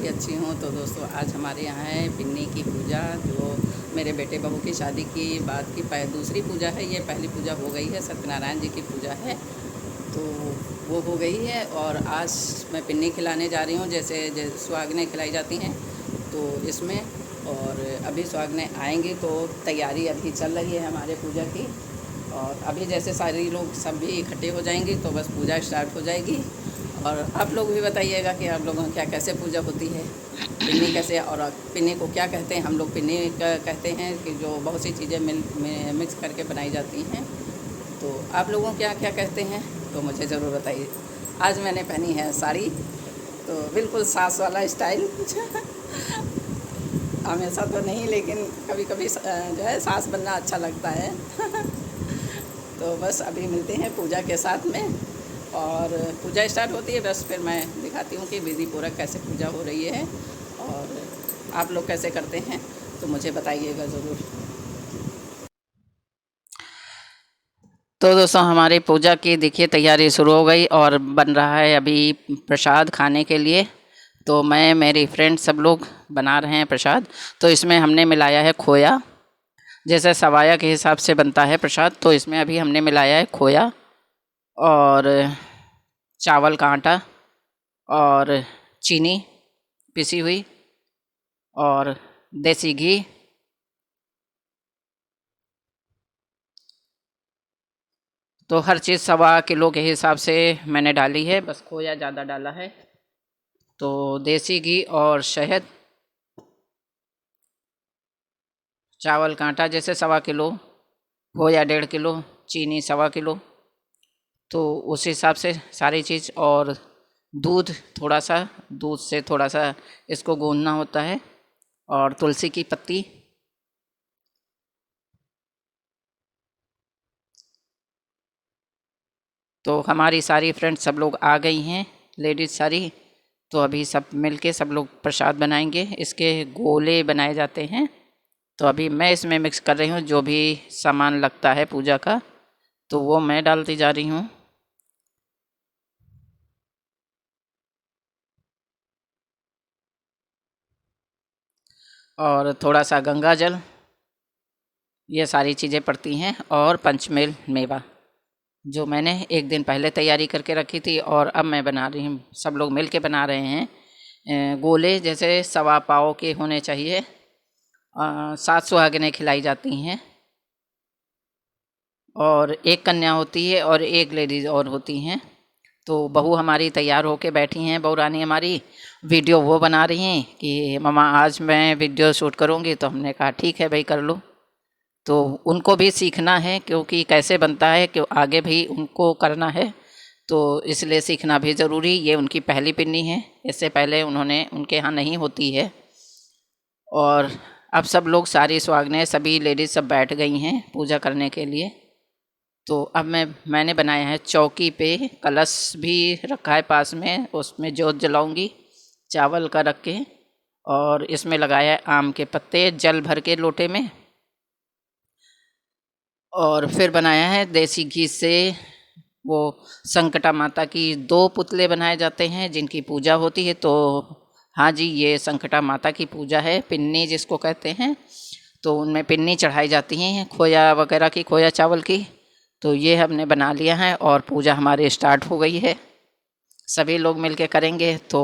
कि अच्छी हूँ। तो दोस्तों आज हमारे यहाँ है पिन्नी की पूजा, जो मेरे बेटे बहू की शादी की बाद की दूसरी पूजा है। ये पहली पूजा हो गई है, सत्यनारायण जी की पूजा है, तो वो हो गई है। और आज मैं पिन्नी खिलाने जा रही हूँ, जैसे सुहागनें खिलाई जाती हैं तो इसमें। और अभी सुहागनें आएंगी तो तैयारी अभी चल रही है हमारे पूजा की। और अभी जैसे सारे लोग सब भी इकट्ठे हो जाएंगे तो बस पूजा स्टार्ट हो जाएगी। और आप लोग भी बताइएगा कि आप लोगों क्या कैसे पूजा होती है, पिन्नी कैसे, और पिन्नी को क्या कहते हैं। हम लोग पिन्नी कहते हैं कि जो बहुत सी चीज़ें मिक्स करके बनाई जाती हैं। तो आप लोगों क्या क्या कहते हैं तो मुझे ज़रूर बताइए। आज मैंने पहनी है साड़ी, तो बिल्कुल सास वाला स्टाइल हमेशा तो नहीं, लेकिन कभी कभी जो है सास बनना अच्छा लगता है तो बस अभी मिलते हैं पूजा के साथ में, और पूजा स्टार्ट होती है बस फिर मैं दिखाती हूँ कि विधि पूर्वक कैसे पूजा हो रही है। और आप लोग कैसे करते हैं तो मुझे बताइएगा ज़रूर। तो दोस्तों हमारी पूजा की देखिए तैयारी शुरू हो गई और बन रहा है अभी प्रसाद खाने के लिए। तो मैं मेरी फ्रेंड सब लोग बना रहे हैं प्रसाद। तो इसमें हमने मिलाया है खोया, जैसे सवाया के हिसाब से बनता है प्रसाद, तो इसमें अभी हमने मिलाया है खोया और चावल का आटा और चीनी पिसी हुई और देसी घी। तो हर चीज़ 1.25 किलो के हिसाब से मैंने डाली है, बस खोया ज़्यादा डाला है। तो देसी घी और शहद, चावल का आटा जैसे 1.25 किलो, खोया 1.5 किलो, चीनी 1.25 किलो, तो उस हिसाब से सारी चीज़। और दूध थोड़ा सा, दूध से थोड़ा सा इसको गूंदना होता है, और तुलसी की पत्ती। तो हमारी सारी फ्रेंड्स सब लोग आ गई हैं, लेडीज़ सारी। तो अभी सब मिलके सब लोग प्रसाद बनाएंगे। इसके गोले बनाए जाते हैं। तो अभी मैं इसमें मिक्स कर रही हूँ जो भी सामान लगता है पूजा का, तो वो मैं डालती जा रही हूँ। और थोड़ा सा गंगा जल, ये सारी चीज़ें पड़ती हैं। और पंचमेल मेवा, जो मैंने एक दिन पहले तैयारी करके रखी थी और अब मैं बना रही हूँ। सब लोग मिल के बना रहे हैं। गोले जैसे 1.25 पाव के होने चाहिए। 7 सुहागिनें खिलाई जाती हैं, और एक कन्या होती है और एक लेडीज़ और होती हैं। तो बहू हमारी तैयार होके बैठी हैं, बहू रानी हमारी वीडियो वो बना रही हैं कि मम्मा आज मैं वीडियो शूट करूँगी। तो हमने कहा ठीक है भाई कर लो। तो उनको भी सीखना है, क्योंकि कैसे बनता है कि आगे भी उनको करना है, तो इसलिए सीखना भी ज़रूरी। ये उनकी पहली पिन्नी है, इससे पहले उन्होंने उनके यहाँ नहीं होती है। और अब सब लोग सारी सुहागनें सभी लेडीज़ सब बैठ गई हैं पूजा करने के लिए। तो अब मैंने बनाया है चौकी पे, कलश भी रखा है पास में, उसमें जोत जलाऊंगी चावल का रख के। और इसमें लगाया है आम के पत्ते जल भर के लोटे में। और फिर बनाया है देसी घी से वो संकटा माता की 2 पुतले बनाए जाते हैं जिनकी पूजा होती है। तो हाँ जी, ये संकटा माता की पूजा है, पिन्नी जिसको कहते हैं। तो उनमें पिन्नी चढ़ाई जाती हैं खोया वगैरह की, खोया चावल की। तो ये हमने बना लिया है और पूजा हमारी स्टार्ट हो गई है। सभी लोग मिलके करेंगे। तो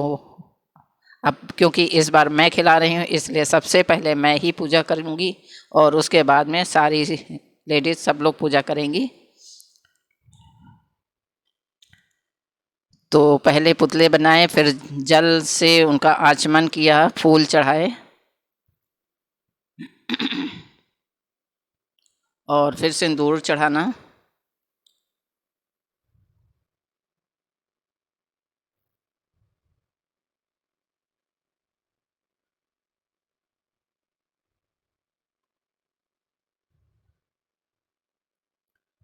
अब क्योंकि इस बार मैं खिला रही हूँ, इसलिए सबसे पहले मैं ही पूजा करूँगी और उसके बाद में सारी लेडीज़ सब लोग पूजा करेंगी। तो पहले पुतले बनाए, फिर जल से उनका आचमन किया, फूल चढ़ाए, और फिर सिंदूर चढ़ाना।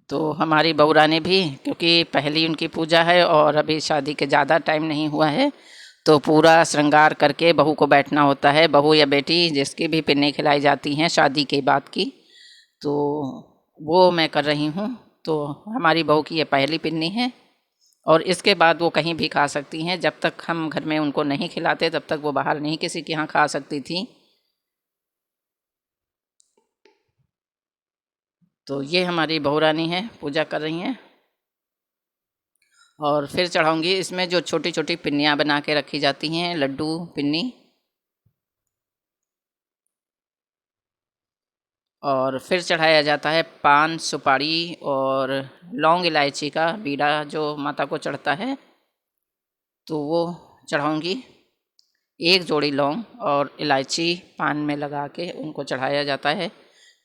तो हमारी बहू रानी भी, क्योंकि पहली उनकी पूजा है और अभी शादी के ज़्यादा टाइम नहीं हुआ है, तो पूरा श्रृंगार करके बहू को बैठना होता है। बहू या बेटी जिसकी भी पिन्नी खिलाई जाती हैं शादी के बाद की, तो वो मैं कर रही हूँ। तो हमारी बहू की ये पहली पिन्नी है। और इसके बाद वो कहीं भी खा सकती हैं। जब तक हम घर में उनको नहीं खिलाते तब तक वो बाहर नहीं किसी के यहाँ खा सकती थी। तो ये हमारी बहू रानी है, पूजा कर रही हैं। और फिर चढ़ाऊँगी इसमें जो छोटी छोटी पिन्नियाँ बना के रखी जाती हैं, लड्डू पिन्नी। और फिर चढ़ाया जाता है पान सुपारी और लौंग इलायची का बीड़ा जो माता को चढ़ता है, तो वो चढ़ाऊँगी। एक जोड़ी लौंग और इलायची पान में लगा के उनको चढ़ाया जाता है,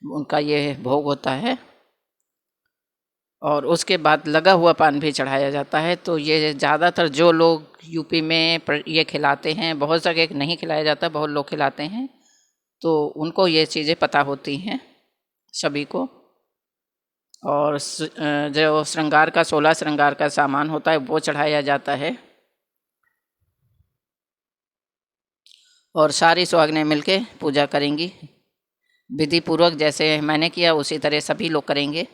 उनका ये भोग होता है। और उसके बाद लगा हुआ पान भी चढ़ाया जाता है। तो ये ज़्यादातर जो लोग यूपी में ये खिलाते हैं, बहुत जगह नहीं खिलाया जाता, बहुत लोग खिलाते हैं, तो उनको ये चीज़ें पता होती हैं सभी को। और जो श्रृंगार का 16 श्रृंगार का सामान होता है वो चढ़ाया जाता है। और सारी सुहागनें मिलके पूजा करेंगी विधि पूर्वक, जैसे मैंने किया उसी तरह सभी लोग करेंगे।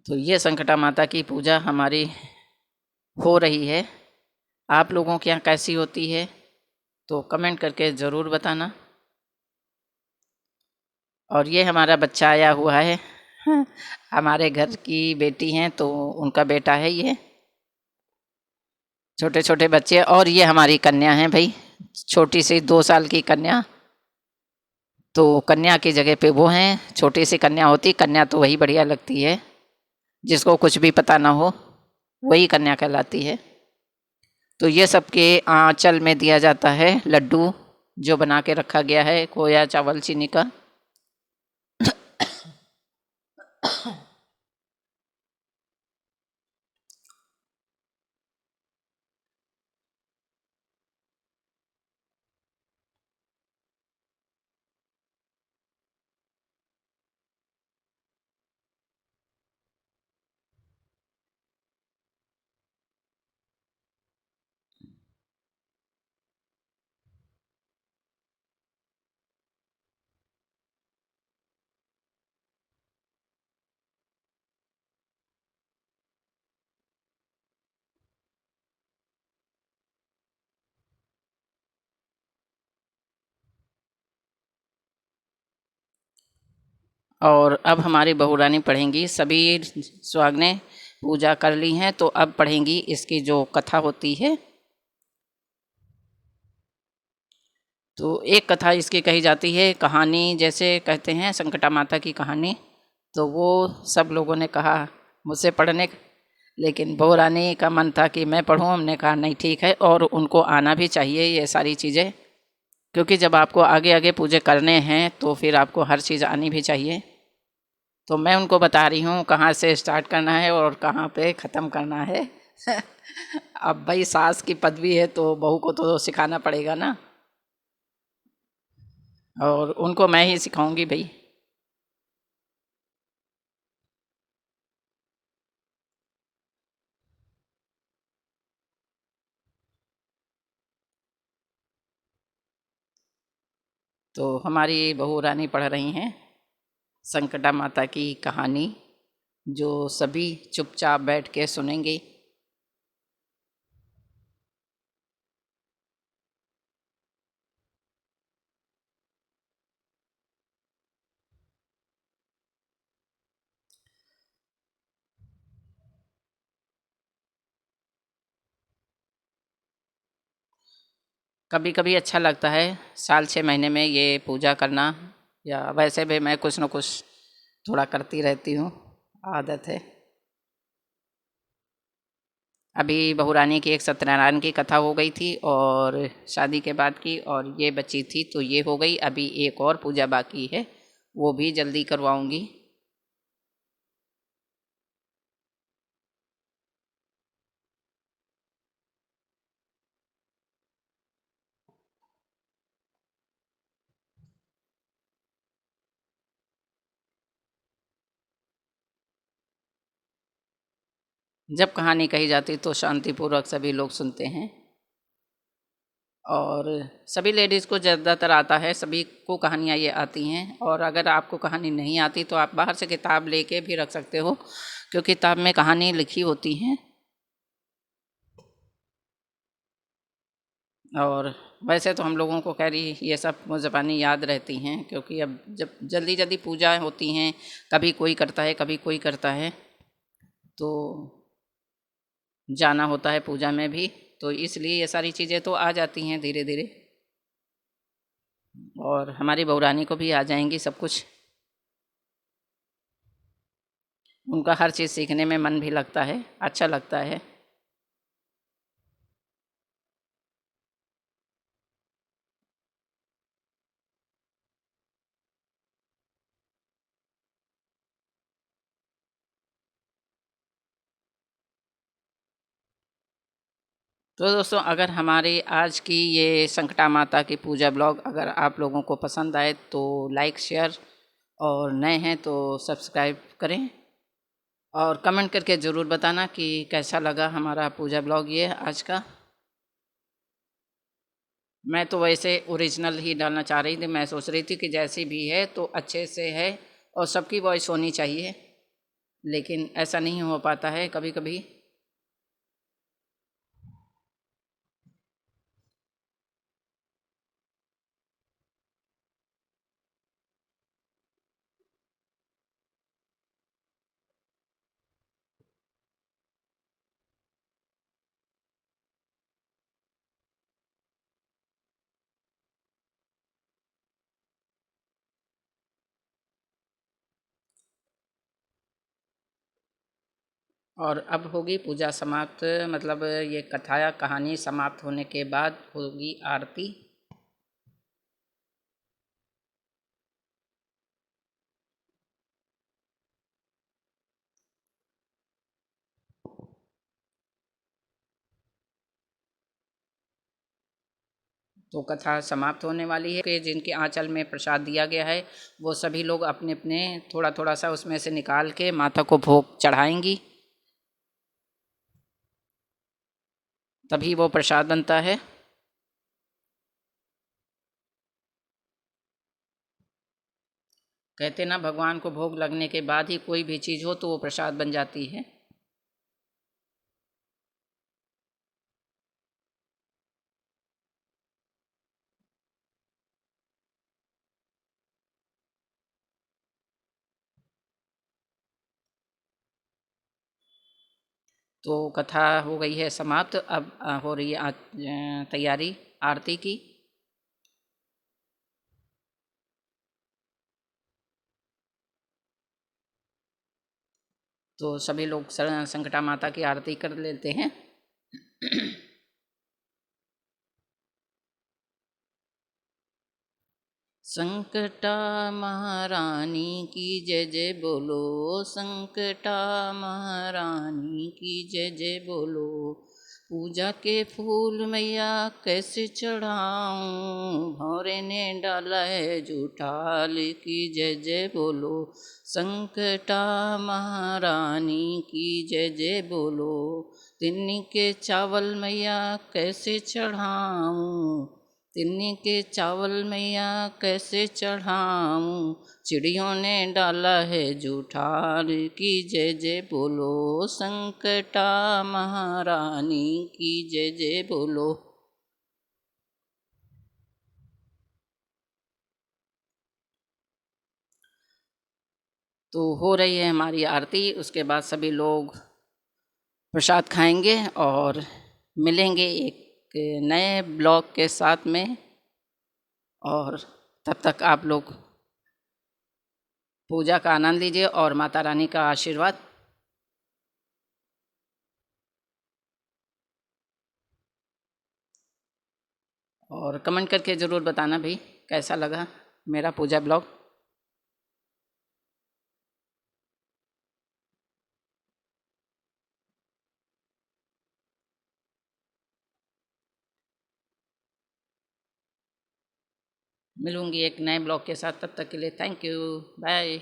तो ये संकटा माता की पूजा हमारी हो रही है। आप लोगों के यहाँ कैसी होती है तो कमेंट करके ज़रूर बताना। और ये हमारा बच्चा आया हुआ है, हमारे घर की बेटी हैं तो उनका बेटा है ये, छोटे छोटे बच्चे। और ये हमारी कन्या है भाई, छोटी सी 2 साल की कन्या। तो कन्या की जगह पे वो हैं, छोटी सी कन्या होती, कन्या तो वही बढ़िया लगती है, जिसको कुछ भी पता ना हो वही कन्या कहलाती है। तो ये सबके आंचल में दिया जाता है लड्डू जो बना के रखा गया है खोया चावल चीनी का। और अब हमारी बहू रानी पढ़ेंगी, सभी सुहागनें पूजा कर ली हैं तो अब पढ़ेंगी इसकी जो कथा होती है। तो एक कथा इसकी कही जाती है, कहानी जैसे कहते हैं संकटा माता की कहानी। तो वो सब लोगों ने कहा मुझसे पढ़ने, लेकिन बहू रानी का मन था कि मैं पढ़ूं। हमने कहा नहीं ठीक है, और उनको आना भी चाहिए ये सारी चीज़ें, क्योंकि जब आपको आगे आगे पूजे करने हैं तो फिर आपको हर चीज़ आनी भी चाहिए। तो मैं उनको बता रही हूँ कहाँ से स्टार्ट करना है और कहाँ पे ख़त्म करना है। अब भाई सास की पदवी है तो बहू को तो सिखाना पड़ेगा ना, और उनको मैं ही सिखाऊंगी भाई। तो हमारी बहू रानी पढ़ रही हैं संकटा माता की कहानी, जो सभी चुपचाप बैठ के सुनेंगे। कभी कभी अच्छा लगता है साल 6 महीने में ये पूजा करना, या वैसे भी मैं कुछ न कुछ थोड़ा करती रहती हूँ, आदत है। अभी बहू रानी की एक सत्यनारायण की कथा हो गई थी और शादी के बाद की, और ये बची थी तो ये हो गई। अभी एक और पूजा बाकी है, वो भी जल्दी करवाऊँगी। जब कहानी कही जाती तो शांतिपूर्वक सभी लोग सुनते हैं। और सभी लेडीज़ को ज़्यादातर आता है, सभी को कहानियाँ ये आती हैं। और अगर आपको कहानी नहीं आती तो आप बाहर से किताब लेके भी रख सकते हो, क्योंकि किताब में कहानी लिखी होती हैं। और वैसे तो हम लोगों को खैर ये सब ज़बानी याद रहती हैं, क्योंकि अब जब जल्दी जल्दी पूजा होती हैं, कभी कोई करता है कभी कोई करता है, तो जाना होता है पूजा में भी, तो इसलिए ये सारी चीज़ें तो आ जाती हैं धीरे धीरे। और हमारी बहुरानी को भी आ जाएंगी सब कुछ। उनका हर चीज़ सीखने में मन भी लगता है, अच्छा लगता है। तो दोस्तों, अगर हमारे आज की ये संकटा माता की पूजा ब्लॉग अगर आप लोगों को पसंद आए तो लाइक शेयर, और नए हैं तो सब्सक्राइब करें। और कमेंट करके ज़रूर बताना कि कैसा लगा हमारा पूजा ब्लॉग ये आज का। मैं तो वैसे ओरिजिनल ही डालना चाह रही थी, मैं सोच रही थी कि जैसी भी है तो अच्छे से है और सबकी वॉइस होनी चाहिए, लेकिन ऐसा नहीं हो पाता है कभी कभी। और अब होगी पूजा समाप्त, मतलब ये कथा या कहानी समाप्त होने के बाद होगी आरती। तो कथा समाप्त होने वाली है कि जिनके आंचल में प्रसाद दिया गया है वो सभी लोग अपने अपने थोड़ा थोड़ा सा उसमें से निकाल के माता को भोग चढ़ाएंगी, तभी वो प्रसाद बनता है। कहते ना, भगवान को भोग लगने के बाद ही कोई भी चीज़ हो तो वो प्रसाद बन जाती है। तो कथा हो गई है समाप्त, अब हो रही है तैयारी आरती की। तो सभी लोग संकटा माता की आरती कर लेते हैं। संकटा महारानी की जय जय बोलो, संकटा महारानी की जय जय बोलो। पूजा के फूल मैया कैसे चढ़ाऊं, भौरे ने डाला है जूठाल की जय जय बोलो। संकटा महारानी की जय जय बोलो। तिन्नी के चावल मैया कैसे चढ़ाऊं, तिन्नी के चावल मैया कैसे चढ़ाऊं। चिड़ियों ने डाला है जूठार की जय जय बोलो, संकटा महारानी की जय जय बोलो। तो हो रही है हमारी आरती, उसके बाद सभी लोग प्रसाद खाएंगे और मिलेंगे एक नए ब्लॉग के साथ में। और तब तक आप लोग पूजा का आनंद लीजिए और माता रानी का आशीर्वाद। और कमेंट करके ज़रूर बताना भाई कैसा लगा मेरा पूजा ब्लॉग। मिलूँगी एक नए ब्लॉग के साथ, तब तक के लिए थैंक यू, बाय।